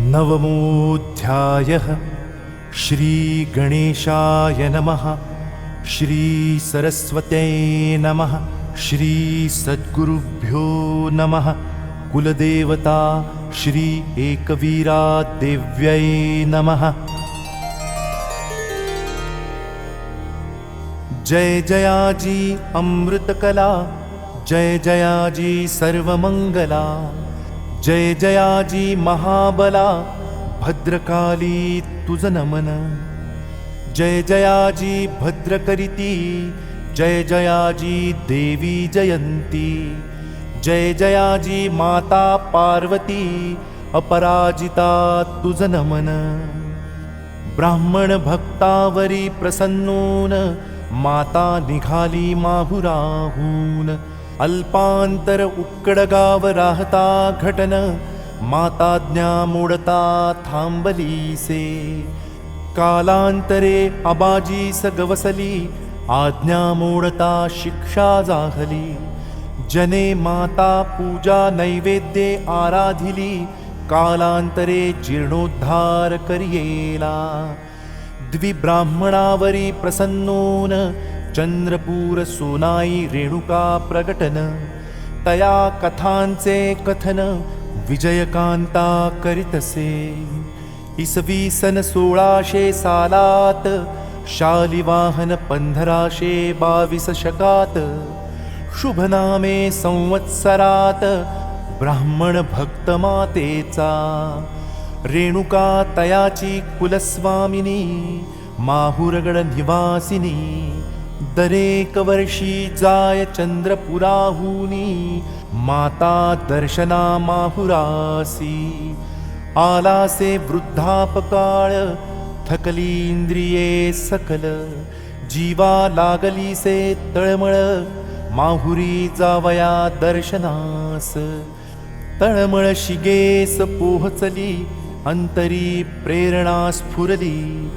नवमोऽध्यायः। श्रीगणेशाय नमः। श्रीसरस्वत्यै नमः। श्रीसद्गुरुभ्यो नमः। कुलदेवता श्री एकवीरादेव्यै नमः। जय जयाजी अमृतकला, जय जयाजी सर्वमंगला, जय जयाजी महाबला, भद्रकाली तुझ नमन। जय जयाजी भद्रकरिती, जय जयाजी देवी जयंती, जय जयाजी माता पार्वती, अपराजिता तुझ नमन। ब्राह्मण भक्तावरी प्रसन्नून, माता निघाली माहुराहून। अल्पांतर उक्कडगाव राहता घटन, माताज्ञा मोडता थांबलीसे। कालांतरे अबाजीस गवसली, आज्ञा मोडता शिक्षा जाहली। जने माता पूजा नैवेद्ये आराधिली, कालांतरे जीर्णोद्धार करियेला। द्विब्राह्मणावरी प्रसन्नोन, चंद्रपूर सोनाई रेणुका प्रगटन। तया कथांचे कथन, विजयकांता करीतसे। इसवी सन 1600 सालात, शालिवाहन 1522 शकात। शुभनामे संवत्सरात, ब्राह्मण भक्त मातेचा। रेणुका तयाची कुलस्वामिनी, माहुरगड निवासिनी। दरेक वर्षी जाय चंद्रपुराहुनी, माता दर्शना माहुरासी। आलासे वृद्धापकाळ, थकली इंद्रिये सकल। जीवा लागली से तळमळ, माहुरी जावया दर्शनास। तळमळ शिगेस पोहचली, अंतरी प्रेरणा स्फुरली।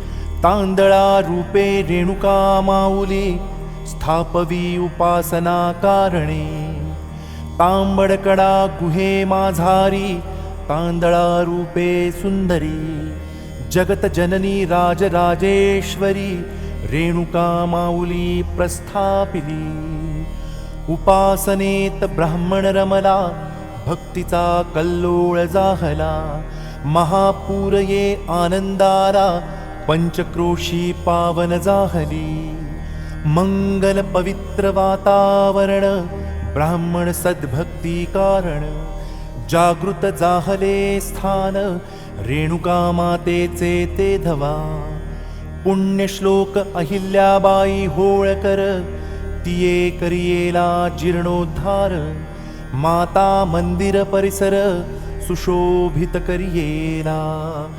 तांदळा रूपे रेणुका माऊली, स्थापवी उपासना कारणे। तांबडकडा गुहे माझारी, तांदळा रूपे सुंदरी। जगत जननी राजराजेश्वरी, रेणुका माऊली प्रस्थापिली। उपासनेत ब्राह्मण रमला, भक्तीचा कल्लोळ जाहला। महापूर ये आनंदारा, पंचक्रोशी पावन जाहली। मंगल पवित्र वातावरण, ब्राह्मण सद्भक्ती कारण। जागृत जाहले स्थान, रेणुका मातेचे ते धवा। पुण्यश्लोक अहिल्याबाई होळकर, तिये करियेला जीर्णोद्धार। माता मंदिर परिसर, सुशोभित करियेला।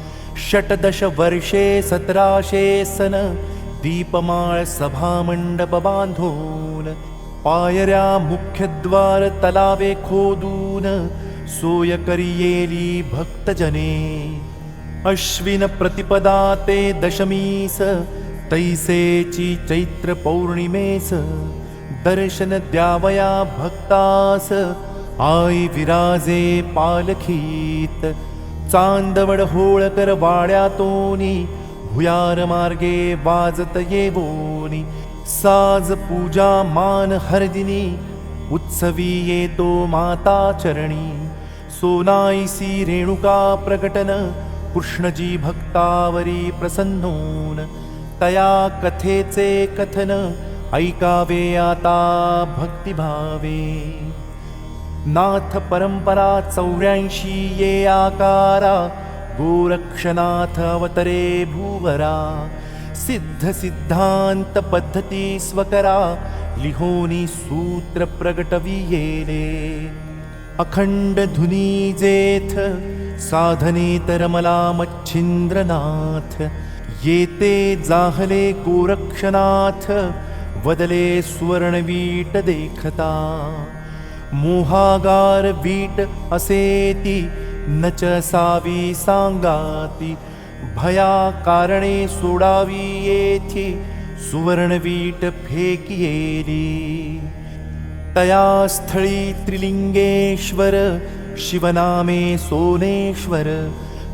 षटदश वर्षे 1700 सन, दीपमाळ सभामंडप बांधून। पायऱ्या मुख्यद्वार तलावे खोदून, सोय करियेली भक्तजने। अश्विन प्रतिपदा ते दशमीस, तैसेची चैत्र पौर्णिमेस। दर्शन द्यावया भक्तास, आई विराजे पालखीत। चांदवड होळकर वाड्यातोनी, भुयार मार्गे वाजत येवोनी। साज पूजा मान हरदिनी, उत्सवी येतो माता चरणी। सोनाईसी रेणुका प्रकटन, कृष्णजी भक्तावरी प्रसन्नोन। तया कथेचे कथन, ऐकावे आता भक्तिभावे। नाथ परंपरा 84 ये आकारा, गोरक्षनाथ अवतरे भूवरा। सिद्ध सिद्धांत पद्धती स्वकरा, लिहोनी सूत्र प्रगटवियेले। अखंड धुनी जेथ, साधने तरमला मच्छिंद्रनाथ। येते जाहले गोरक्षनाथ, वदले सुवर्णवीट देखता। मोहागार वीट असेती, नच सावी सांगाती। भया कारणे सोडावी येथी, सुवर्णवीट फेकियेली। तया स्थळी त्रिलिंगेश्वर शिवनामे सोनेश्वर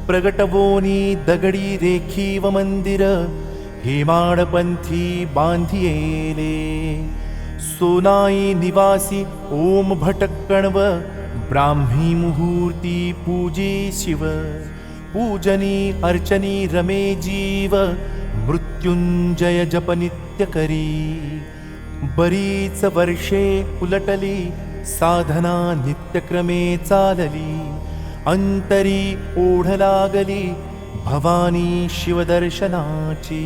प्रगटवोनी दगडी रेखीव मंदिर हेमाडपंथी बांधियेले सोनाई निवासी ओम भटकणव ब्राह्मी मुहूर्ती पूजी शिव पूजनी अर्चनी रमे जीव मृत्युंजय जप नित्य करी बरीच वर्षे उलटली साधना नित्यक्रमे चालली अंतरी ओढ लागली भवानी शिवदर्शनाची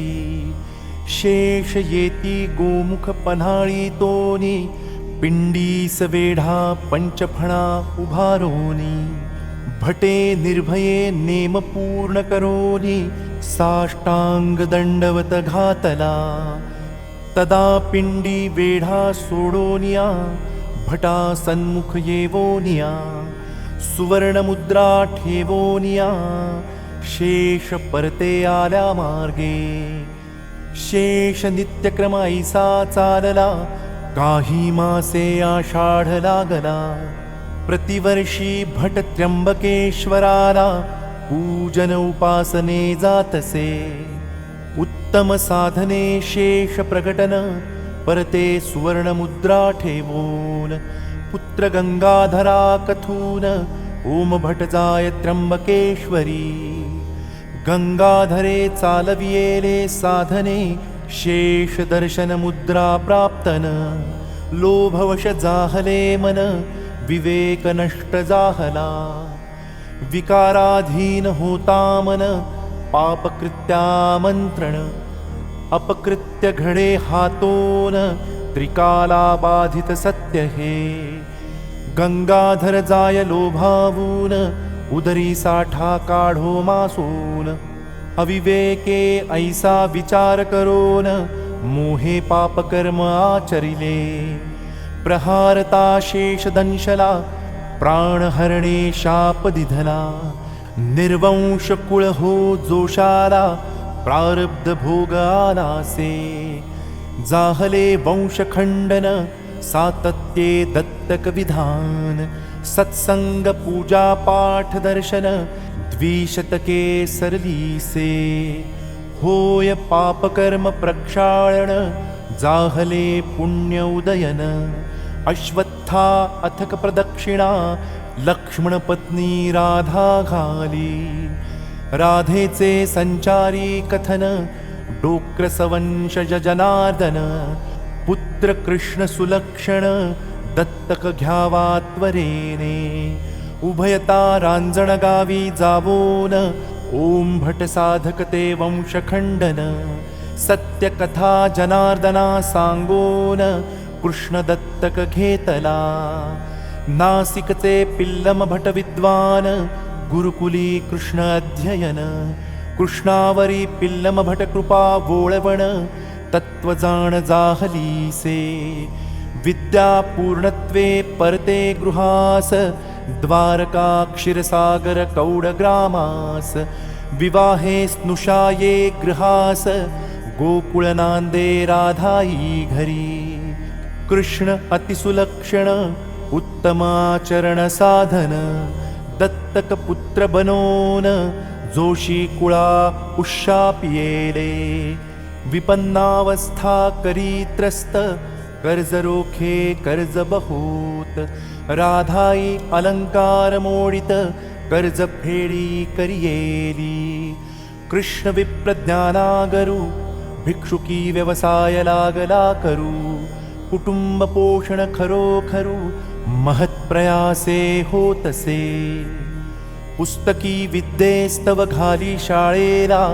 शेष येती गोमुख पन्हाळी तोनी पिंडीस वेढा पंचफणा उभारोनी भटे निर्भये नेम पूर्ण करोनी साष्टांग दंडवत घातला तदा पिंडी वेढा सोडोनिया भटा सन्मुख येवोनिया सुवर्ण मुद्रा ठेवोनिया शेष परते आल्या मार्गे शेष नित्यक्रम ऐसा चालला काही मासे आषाढ लागला प्रतिवर्षी भट त्र्यंबकेश्वराला पूजन उपासने जातसे उत्तम साधने शेष प्रकटन परते सुवर्ण मुद्रा ठेवून पुत्र गंगाधरा कथून ओम भट जाय त्र्यंबकेश्वरी गंगाधरे चालवियेले साधने शेष दर्शन मुद्रा प्राप्तन लोभवश जाहले मन विवेक नष्ट जाहला विकाराधीन होता मन पापकृत्यामंत्रण अपकृत्य घडे हातोन त्रिकाला बाधित सत्य हे गंगाधर जाय लोभावून उदरी साठा काढो मासून अविवेके ऐसा विचार करोन मोहे पापकर्म आचरिले प्रहारता शेष दंशला प्राणहरणे शाप दिधला निर्वंश कुळ हो जोशाला प्रारब्ध भोग आलासे जाहले वंशखंडन सातत्ये दत्तक विधान सत्संग पूजा पाठ दर्शन द्विशतके सरलीसे होय पापकर्म प्रक्षाळन जाहले पुण्य उदयन अश्वत्था अथक प्रदक्षिणा लक्ष्मण पत्नी राधा घाली राधेचे संचारी कथन डोक्रसवंशज जनार्दन पुत्र कृष्ण सुलक्षण दत्तक घ्यावा त्वरेने उभयता रांजण गावी जावोन ओम भट साधक ते वंशखंडन सत्यकथा जनार्दना सांगोन कृष्ण दत्तक घेतला नासिकचे पिल्लम भट विद्वान गुरुकुली कृष्ण अध्ययन कृष्णावरी पिल्लम भट कृपा वोळवण तत्व जाण जाहलीसे विद्या पूर्णत्वे परते गृहास द्वारका क्षीरसागर कौड ग्रामास विवाहे स्नुषाये गृहास गोकुळ नांदे राधाई घरी कृष्ण अतिसुलक्षण उत्तमाचरण साधन दत्तक पुत्र बनोन जोशी कुळा उशापियेले विपन्नावस्था करी त्रस्त कर्ज रोखे कर्ज बहुत राधाई अलंकार मोडित कर्ज फेडी करियेली कृष्ण विप्रज्ञानागरू भिक्षुकी व्यवसाय लागला करू कुटुंब पोषण खरोखरू महत्प्रयासे होतसे पुस्तकी विद्येस्तव घाली शाळेला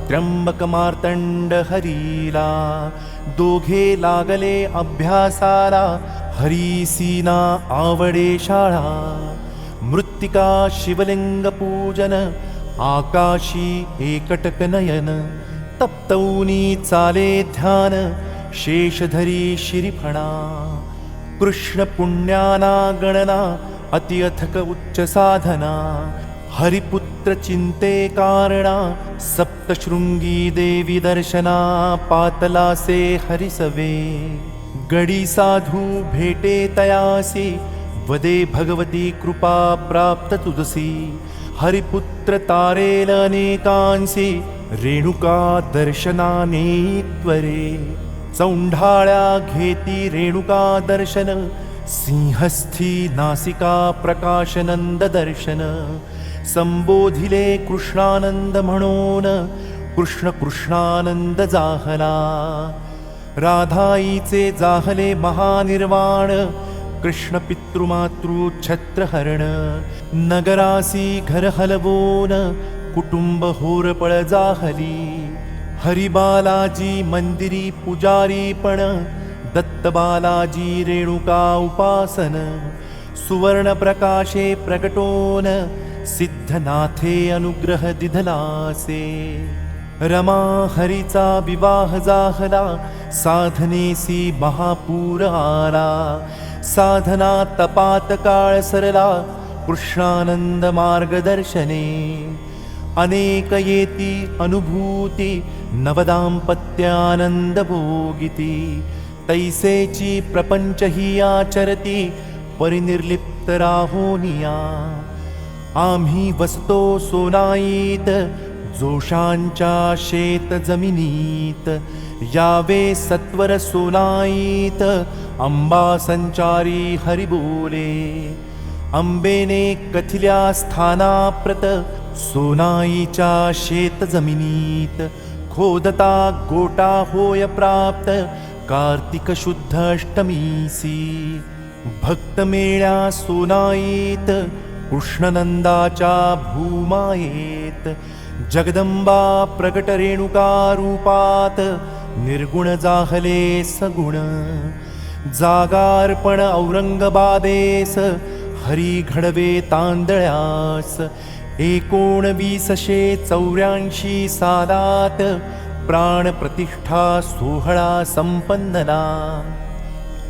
त्र्यंबक मार्तंड हरीला दोघे लागले अभ्यासाला हरीसीना आवडे शाळा मृत्तिका शिवलिंग पूजन आकाशी एकटक नयन तप्तौनी चाले ध्यान शेषधरी शिरीफणा कृष्ण पुण्याना गणना अतिअथक उच्च साधना हरिपुत्र चिंते कारणा सप्तशृंगी देवी दर्शना पातलासे हरिसवे गडी साधू भेटे तयासी वदे भगवती कृपा प्राप्त तुदसी हरिपुत्र तारेल अनेकांसी रेणुका दर्शनाने त्वरे चौंढाळ्या घेती रेणुका दर्शन सिंहस्थी नासिका प्रकाशनंद दर्शन संबोधिले कृष्णानंद म्हणून कृष्ण कृष्णानंद जाहला राधाईचे जाहले महानिर्वाण कृष्ण पितृमातृ छत्रहरण नगरासी घर हलवून कुटुंब होरपळ जाहली हरिबालाजी मंदिरी पुजारी पण दत्तबालाजी रेणुका उपासन सुवर्ण प्रकाशे प्रगटोन सिद्धनाथे अनुग्रह दिधलासे रमा हरीचा विवाह जाहला साधनेसी महापूर आला साधना तपात काळ सरला कृष्णानंद मार्गदर्शने अनेक येती अनुभूती नवदाम्पत्यानंद भोगिती तैसेची प्रपंच ही आचरती परिनिर्लिप्त राहोनिया आम्ही वसतो सोनाईत जोशांच्या शेत जमिनीत यावे सत्वर सोनाईत अंबा संचारी हरी बोले अंबेने कथिल्या स्थानाप्रत सोनाईच्या शेत जमिनीत खोदता गोटा होय प्राप्त कार्तिक शुद्ध अष्टमीसी भक्त मेळ्या सोनाईत कृष्णनंदाच्या भूमायेत जगदंबा प्रगट रेणुका रूपात निर्गुण जाहले सगुण जागार्पण औरंगाबादेस हरी घडवे तांदळ्यास 1984 सालात प्राण प्रतिष्ठा सोहळा संपन्नला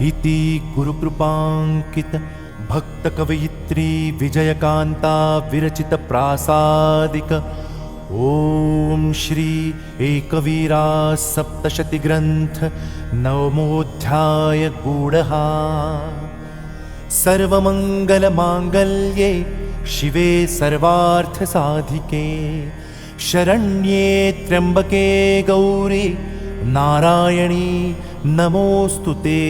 इति गुरुकृपांकित भक्त कवयित्री विजयकांता विरचित प्रासादिक ओम श्री एकवीरा सप्तशती ग्रंथ नवमोऽध्याय गूढहा सर्वमंगल मांगल्ये शिवे सर्वार्थ साधिके शरण्ये त्र्यंबके गौरी नारायणी नमोस्तुते।